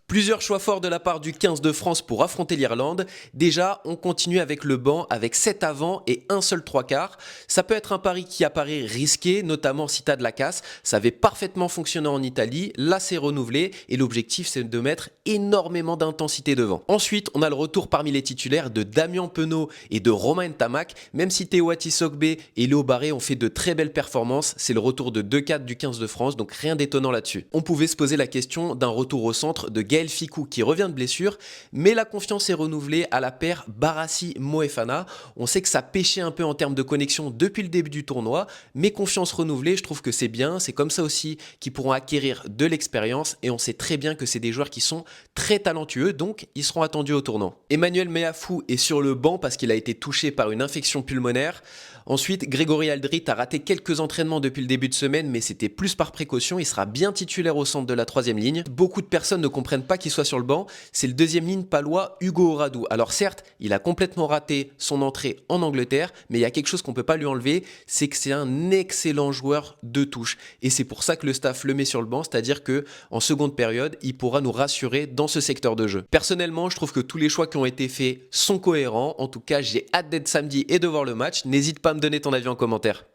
Plusieurs choix forts de la part du 15 de France pour affronter l'Irlande. Déjà, on continue avec le banc avec 7 avants et un seul 3/4. Ça peut être un pari qui apparaît risqué, notamment si tu as de la casse. Ça avait parfaitement fonctionné en Italie, là c'est renouvelé et l'objectif c'est de mettre énormément d'intensité devant. Ensuite, on a le retour parmi les titulaires de Damien Penaud et de Romain Ntamak. Même si Théo Atisogbe et Léo Barré ont fait de très belles performances, c'est le retour de 2-4 du 15 de France, donc rien d'étonnant là-dessus. On pouvait se poser la question d'un retour au centre de Gaël Fickou qui revient de blessure, mais la confiance est renouvelée à la paire Barassi-Moefana. On sait que ça pêchait un peu en termes de connexion depuis le début du tournoi, mais confiance renouvelée, je trouve que c'est bien. C'est comme ça aussi qu'ils pourront acquérir de l'expérience et on sait très bien que c'est des joueurs qui sont très talentueux, donc ils seront attendus au tournant. Emmanuel Meafou est sur le banc parce qu'il a été touché par une infection pulmonaire. Ensuite, Grégory Aldrit a raté quelques entraînements depuis le début de semaine, mais c'était plus par précaution. Il sera bien titulaire au centre de la troisième ligne. Beaucoup de personnes ne comprennent pas qu'il soit sur le banc. C'est le deuxième ligne palois Hugo Oradou. Alors certes, il a complètement raté son entrée en Angleterre, mais il y a quelque chose qu'on ne peut pas lui enlever, c'est que c'est un excellent joueur de touche. Et c'est pour ça que le staff le met sur le banc, c'est-à-dire que en seconde période, il pourra nous rassurer dans ce secteur de jeu. Personnellement, je trouve que tous les choix qui ont été faits sont cohérents. En tout cas, j'ai hâte d'être samedi et de voir le match. N'hésite pas à me donner ton avis en commentaire.